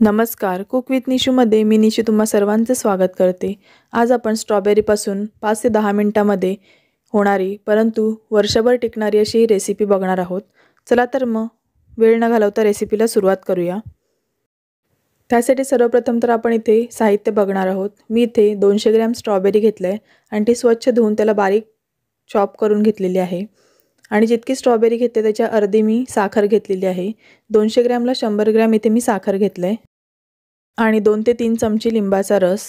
नमस्कार, cook with निशूमध्ये मी निशू तुम्हा सर्वांचे स्वागत करते। आज आपण स्ट्रॉबेरीपासून 5 ते 10 मिनिटांमध्ये होणारी परंतु वर्षभर टिकणारी अशी ही रेसिपी बघणार आहोत। चला तर मग वेळ न घालवता रेसिपीला सुरुवात करूया। त्यासाठी सर्वप्रथम तर आपण इथे साहित्य बघणार आहोत। मी इथे 200 ग्रॅम स्ट्रॉबेरी घेतले आणि ती स्वच्छ धुवून त्याला बारीक चॉप करून घेतलेली आहे। आणि जितकी स्ट्रॉबेरी घेतली त्याच्या अर्धी मी साखर घेतलेली आहे। 200 ग्रॅमला 100 ग्रॅम इथे मी साखर घेतले आणि 2 ते 3 चमचे लिंबाचा रस।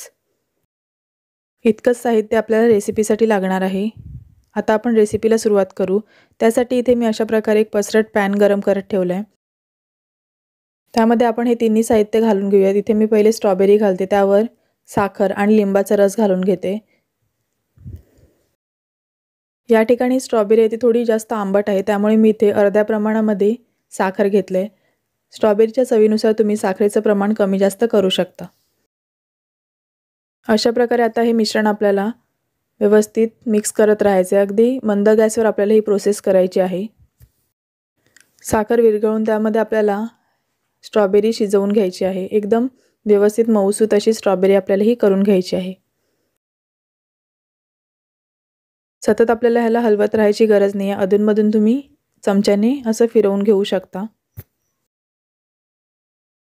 इतकंच साहित्य आपल्याला रेसिपीसाठी लागणार आहे। आता आपण रेसिपीला सुरुवात करू। त्यासाठी इथे मी अशा प्रकारे एक पसरट पॅन गरम करत ठेवलाय। त्यामध्ये आपण हे तिन्ही साहित्य घालून घेऊया। इथे मी पहिले स्ट्रॉबेरी घालते, त्यावर साखर आणि लिंबाचा रस घालून घेते। या ठिकाणी स्ट्रॉबेरी आहे ती थोडी जास्त आंबट आहे, त्यामुळे मी इथे अर्ध्या प्रमाणामध्ये साखर घेतले। स्ट्रॉबेरीच्या चवीनुसार तुम्ही साखरेचं प्रमाण कमी जास्त करू शकता। अशा प्रकारे आता हे मिश्रण आपल्याला व्यवस्थित मिक्स करत राहायचे। अगदी मंद गॅसवर आपल्याला ही प्रोसेस करायची आहे। साखर विरघळून त्यामध्ये आपल्याला स्ट्रॉबेरी शिजवून घ्यायची आहे। एकदम व्यवस्थित मऊसूत अशी स्ट्रॉबेरी आपल्याला ही करून घ्यायची आहे। सतत आपल्याला ह्याला हलवत राहायची गरज नाही आहे। अधूनमधून तुम्ही चमच्याने असं फिरवून घेऊ शकता।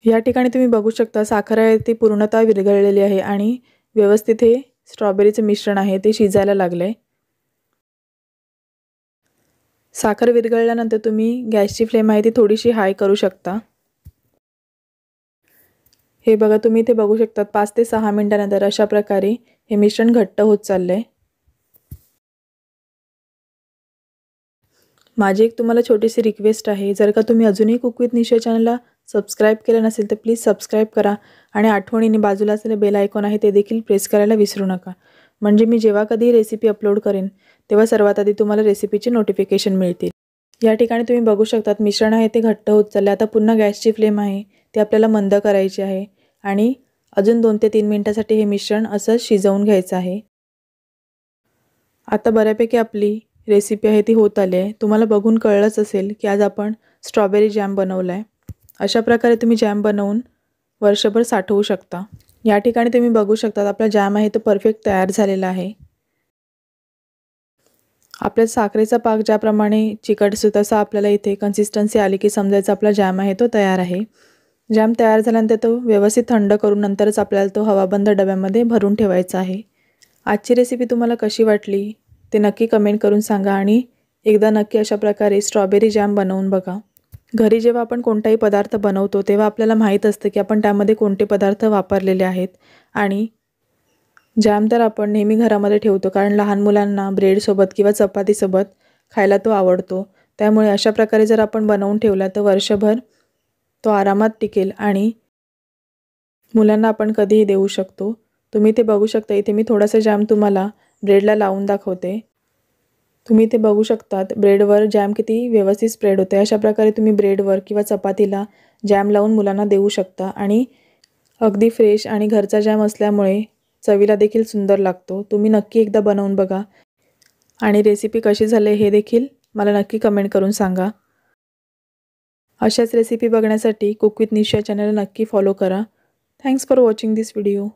या ठिकाणी तुम्ही बघू शकता साखर आहे ती पूर्णतः विरघळलेली आहे आणि व्यवस्थित हे स्ट्रॉबेरीचे मिश्रण आहे ते शिजायला लागले। साखर विरघळल्यानंतर तुम्ही गॅसची फ्लेम आहे ती थोडीशी हाय करू शकता। हे बघा तुम्ही इथे बघू शकता 5 ते 6 मिनिटांनंतर अशा प्रकारे हे मिश्रण घट्ट होत चालले। माझी एक तुम्हाला छोटीशी रिक्वेस्ट आहे, जर का तुम्ही अजूनही कुक विथ निशू चॅनलला सबस्क्राइब केलं नसेल तर प्लीज सबस्क्राइब करा आणि आठवणीने बाजूला असलेले बेल आयकॉन आहे ते देखील प्रेस करायला विसरू नका। म्हणजे मी जेव्हा कधी रेसिपी अपलोड करेन तेव्हा सर्वात आधी तुम्हाला रेसिपीचे नोटिफिकेशन मिळतील। या ठिकाणी तुम्ही बघू शकता मिश्रण आहे ते घट्ट होत चालले। आता पुन्हा गॅसची फ्लेम आहे ती आपल्याला मंद करायची आहे आणि अजून 2 ते 3 मिनिटांसाठी हे मिश्रण असं शिजवून घ्यायचं आहे। आता बऱ्यापैकी आपली रेसिपी आहे ती होत आली आहे। तुम्हाला बघून कळलंच असेल की आज आपण स्ट्रॉबेरी जॅम बनवलाय। अशा प्रकारे तुम्ही जॅम बनवून वर्षभर साठवू शकता। या ठिकाणी तुम्ही बघू शकता आपला जॅम आहे तो परफेक्ट तयार झालेला आहे। आपल्या साखरेचा पाक ज्याप्रमाणे चिकटतो तसा आपल्याला इथे कन्सिस्टन्सी आली की समजायचं आपला जॅम आहे तो तयार आहे। जॅम तयार झाल्यानंतर तो व्यवस्थित थंड करून नंतरच आपल्याला तो हवाबंद डब्यामध्ये भरून ठेवायचा आहे। आजची रेसिपी तुम्हाला कशी वाटली ते नक्की कमेंट करून सांगा आणि एकदा नक्की अशा प्रकारे स्ट्रॉबेरी जॅम बनवून बघा। घरी जेव्हा आपण कोणताही पदार्थ बनवतो तेव्हा आपल्याला माहीत असतं की आपण त्यामध्ये कोणते पदार्थ वापरलेले आहेत आणि जॅम तर आपण नेहमी घरामध्ये ठेवतो कारण लहान मुलांना ब्रेडसोबत किंवा चपातीसोबत खायला तो आवडतो। त्यामुळे अशा प्रकारे जर आपण बनवून ठेवला तर वर्षभर तो आरामात टिकेल आणि मुलांना आपण कधीही देऊ शकतो। तुम्ही ते बघू शकता इथे मी थोडासा जॅम तुम्हाला ब्रेडला लावून दाखवते। तुम्ही ते बघू शकतात ब्रेडवर जॅम किती व्यवस्थित स्प्रेड होते। अशा प्रकारे तुम्ही ब्रेडवर किंवा चपातीला जॅम लावून मुलांना देऊ शकता आणि अगदी फ्रेश आणि घरचा जॅम असल्यामुळे चवीला देखील सुंदर लागतो। तुम्ही नक्की एकदा बनवून बघा आणि रेसिपी कशी झाली हे देखील मला नक्की कमेंट करून सांगा। अशाच रेसिपी बघण्यासाठी कुक विथ निशू चॅनल नक्की फॉलो करा। Thanks for watching this video.